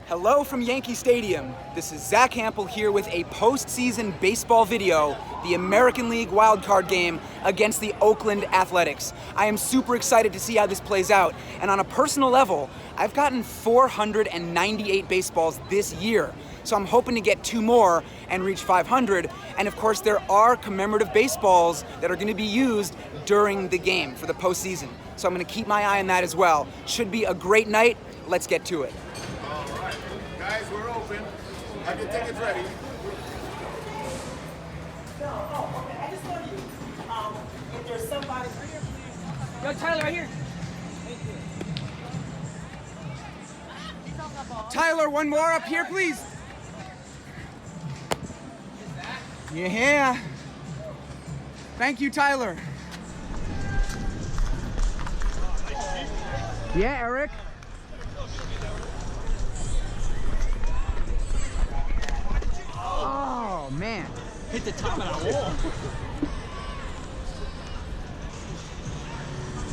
Hello from Yankee Stadium. This is Zack Hample here with a postseason baseball video, the American League wildcard game against the Oakland Athletics. I am super excited to see how this plays out, and on a personal level, I've gotten 498 baseballs this year. So I'm hoping to get 2 more and reach 500. And of course, there are commemorative baseballs that are going to be used during the game for the postseason. So I'm going to keep my eye on that as well. Should be a great night. Let's get to it. All right, guys, we're open. Have your tickets ready. I just want you. If there's somebody here, please. Yo, Tyler, right here. Tyler, one more up here, please. Yeah. Thank you, Tyler. Yeah, Eric. Oh, man. Hit the top of that wall.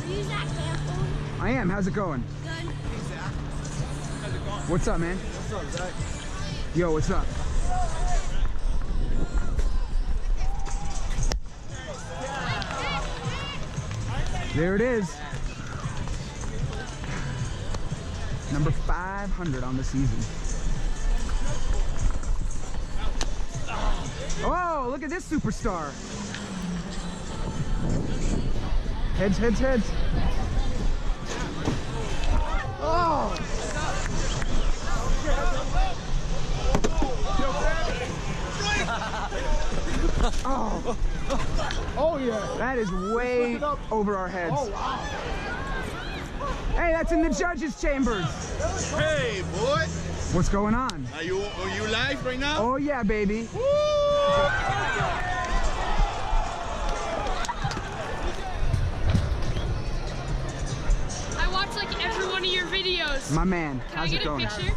Are you Zack Hample? I am. How's it going? Good. Hey, Zach. How's it going? What's up, man? What's up, Zach? Yo, what's up? There it is. Number 500 on the season. Oh, look at this superstar. Heads, heads, heads. Oh. Oh. Oh, yeah. That is way over our heads. Oh, wow. Hey, that's in the judges' chambers. Hey, boy. What's going on? Are you live right now? Oh, yeah, baby. I watch like every one of your videos. My man, Can how's I it get going? a picture?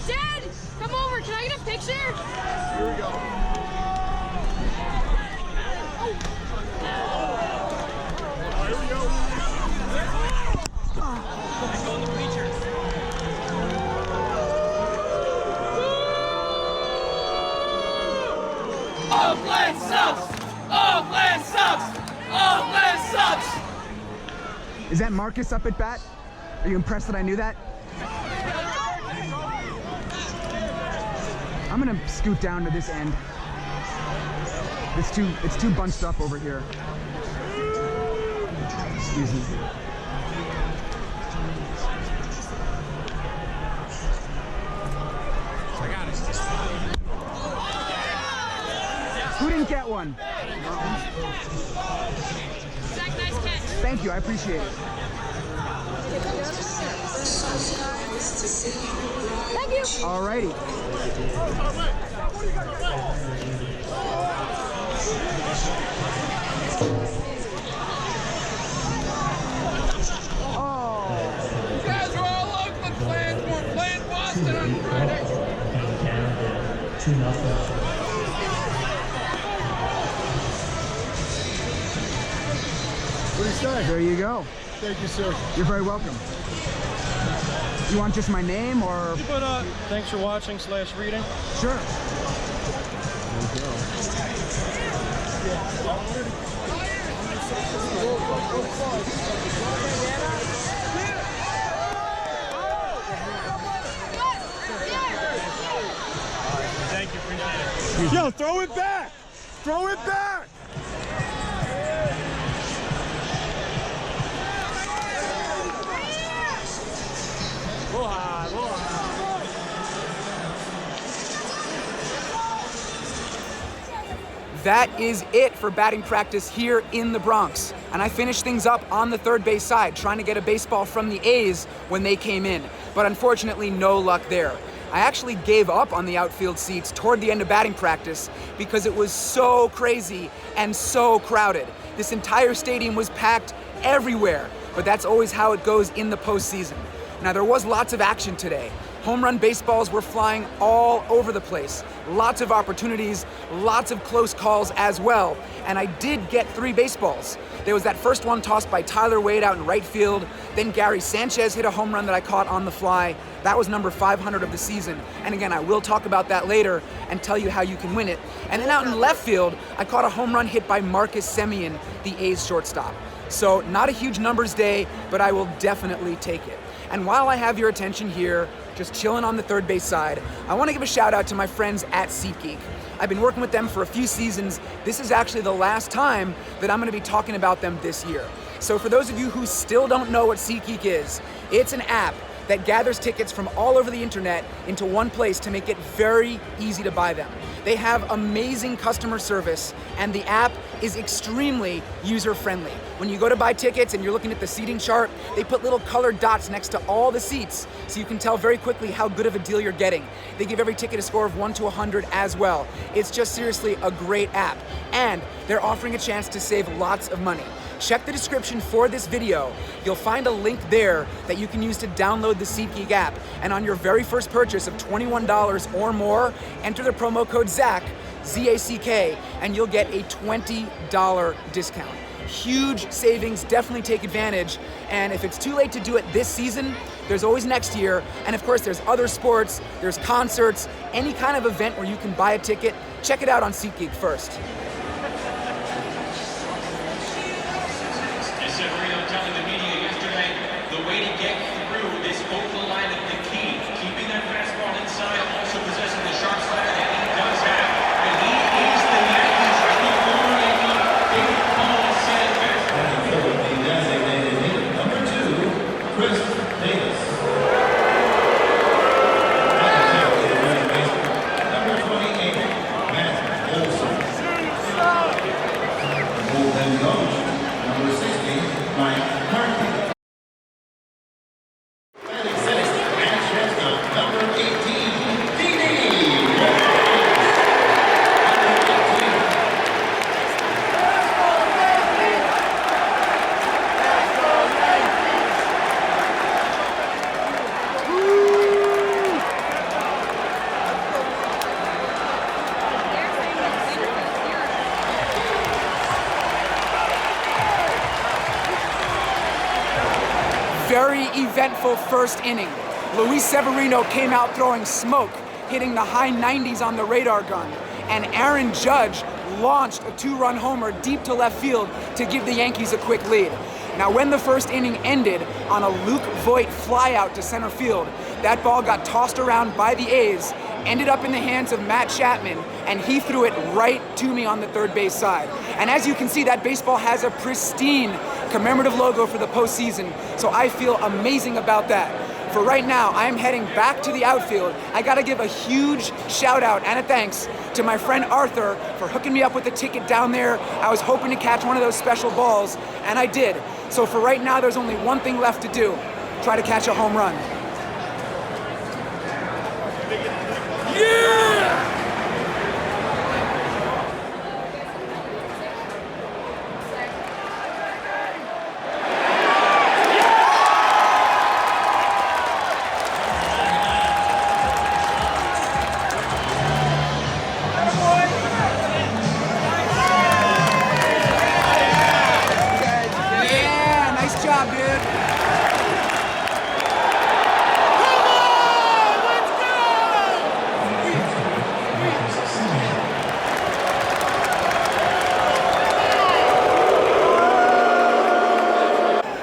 Dad, come over. Can I get a picture? Here we go. Here we go. Go in the bleachers. Oakland sucks! Oakland sucks! Oakland sucks! Is that Marcus up at bat? Are you impressed that I knew that? I'm gonna scoot down to this end. It's too bunched up over here. Excuse me. I got it. Who didn't get one? Zach, nice catch. Thank you, I appreciate it. Thank you. Alrighty. Oh. You guys are all Oakland fans. We're playing Boston on Friday. What do you say? There you go. Thank you, sir. You're very welcome. You want just my name or? But thanks for watching / reading. Sure. Thank you, appreciate it. Yo, throw it back. Throw it back. That is it for batting practice here in the Bronx. And I finished things up on the third base side, trying to get a baseball from the A's when they came in. But unfortunately, no luck there. I actually gave up on the outfield seats toward the end of batting practice because it was so crazy and so crowded. This entire stadium was packed everywhere, but that's always how it goes in the postseason. Now, there was lots of action today. Home run baseballs were flying all over the place. Lots of opportunities, lots of close calls as well. And I did get 3 baseballs. There was that first one tossed by Tyler Wade out in right field. Then Gary Sanchez hit a home run that I caught on the fly. That was number 500 of the season. And again, I will talk about that later and tell you how you can win it. And then out in left field, I caught a home run hit by Marcus Semien, the A's shortstop. So not a huge numbers day, but I will definitely take it. And while I have your attention here, just chilling on the third base side, I want to give a shout out to my friends at SeatGeek. I've been working with them for a few seasons. This is actually the last time that I'm going to be talking about them this year. So for those of you who still don't know what SeatGeek is, it's an app that gathers tickets from all over the internet into one place to make it very easy to buy them. They have amazing customer service, and the app is extremely user-friendly. When you go to buy tickets and you're looking at the seating chart, they put little colored dots next to all the seats so you can tell very quickly how good of a deal you're getting. They give every ticket a score of 1 to 100 as well. It's just seriously a great app, and they're offering a chance to save lots of money. Check the description for this video. You'll find a link there that you can use to download the SeatGeek app. And on your very first purchase of $21 or more, enter the promo code Zack, Z-A-C-K, and you'll get a $20 discount. Huge savings, definitely take advantage. And if it's too late to do it this season, there's always next year. And of course, there's other sports, there's concerts, any kind of event where you can buy a ticket. Check it out on SeatGeek first. Severino telling the media yesterday the way to get through this Oakland line of the key, keeping that fastball inside, also possessing the sharp side that he does have. And he is the Yankees. Former Yankee David Paul said it best. The designated hitter, number 2, Chris Davis. Number 28, Matt Olson. Bullpen coach, number 60, Mike McCarthy. Number 18, Dee. Very eventful first inning. Luis Severino came out throwing smoke, hitting the high 90s on the radar gun. And Aaron Judge launched a 2-run homer deep to left field to give the Yankees a quick lead. Now, when the first inning ended on a Luke Voit flyout to center field, that ball got tossed around by the A's, ended up in the hands of Matt Chapman, and he threw it right to me on the third base side. And as you can see, that baseball has a pristine commemorative logo for the postseason, so I feel amazing about that. For right now, I am heading back to the outfield. I gotta give a huge shout out and a thanks to my friend Arthur for hooking me up with a ticket down there. I was hoping to catch one of those special balls, and I did. So for right now, there's only one thing left to do: try to catch a home run. Yeah!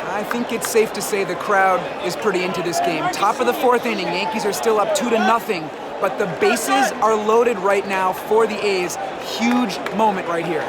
I think it's safe to say the crowd is pretty into this game. Top of the 4th inning, Yankees are still up 2-0, but the bases are loaded right now for the A's. Huge moment right here.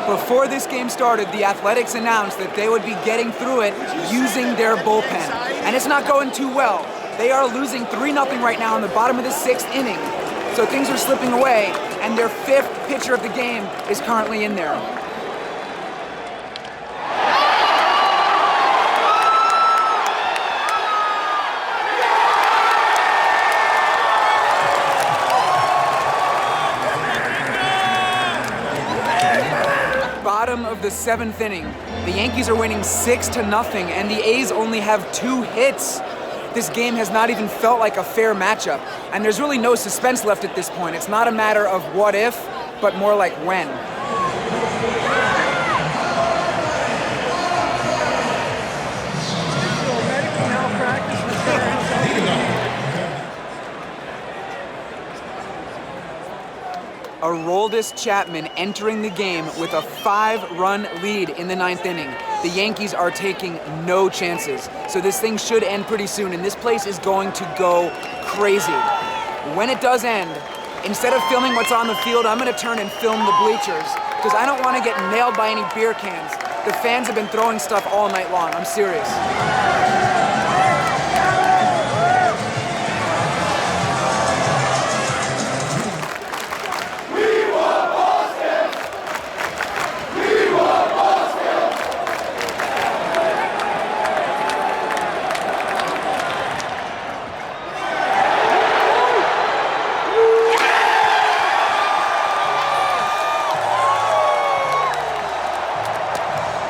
Before this game started, the Athletics announced that they would be getting through it using their bullpen. And it's not going too well. They are losing 3-0 right now in the bottom of the 6th inning. So things are slipping away, and their 5th pitcher of the game is currently in there. Bottom of the 7th inning. The Yankees are winning 6-0, and the A's only have 2 hits. This game has not even felt like a fair matchup, and there's really no suspense left at this point. It's not a matter of what if, but more like when. Aroldis Chapman entering the game with a 5-run lead in the 9th inning. The Yankees are taking no chances. So this thing should end pretty soon, and this place is going to go crazy. When it does end, instead of filming what's on the field, I'm going to turn and film the bleachers, because I don't want to get nailed by any beer cans. The fans have been throwing stuff all night long. I'm serious.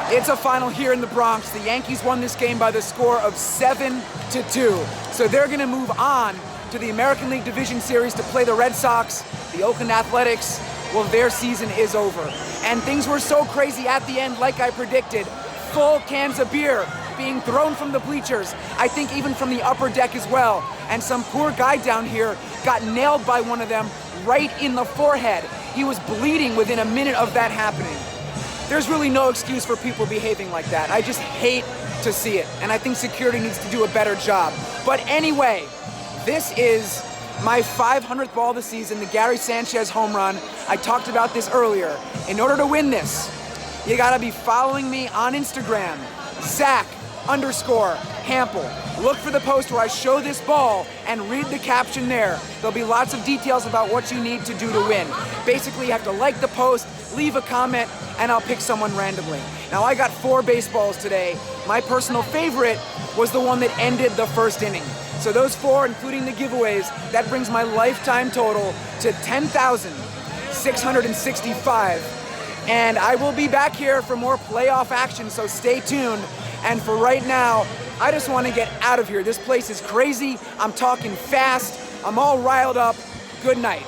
It's a final here in the Bronx. The Yankees won this game by the score of 7-2. So they're going to move on to the American League Division Series to play the Red Sox, the Oakland Athletics. Well, their season is over. And things were so crazy at the end, like I predicted. Full cans of beer being thrown from the bleachers, I think even from the upper deck as well. And some poor guy down here got nailed by one of them right in the forehead. He was bleeding within a minute of that happening. There's really no excuse for people behaving like that. I just hate to see it, and I think security needs to do a better job. But anyway, this is my 500th ball of the season, the Gary Sanchez home run. I talked about this earlier. In order to win this, you gotta be following me on Instagram, Zack_Hample. Look for the post where I show this ball and read the caption there. There'll be lots of details about what you need to do to win. Basically, you have to like the post, leave a comment, and I'll pick someone randomly. Now, I got 4 baseballs today. My personal favorite was the one that ended the 1st inning. So those 4, including the giveaways, that brings my lifetime total to 10,665. And I will be back here for more playoff action, so stay tuned. And for right now, I just want to get out of here. This place is crazy. I'm talking fast. I'm all riled up. Good night.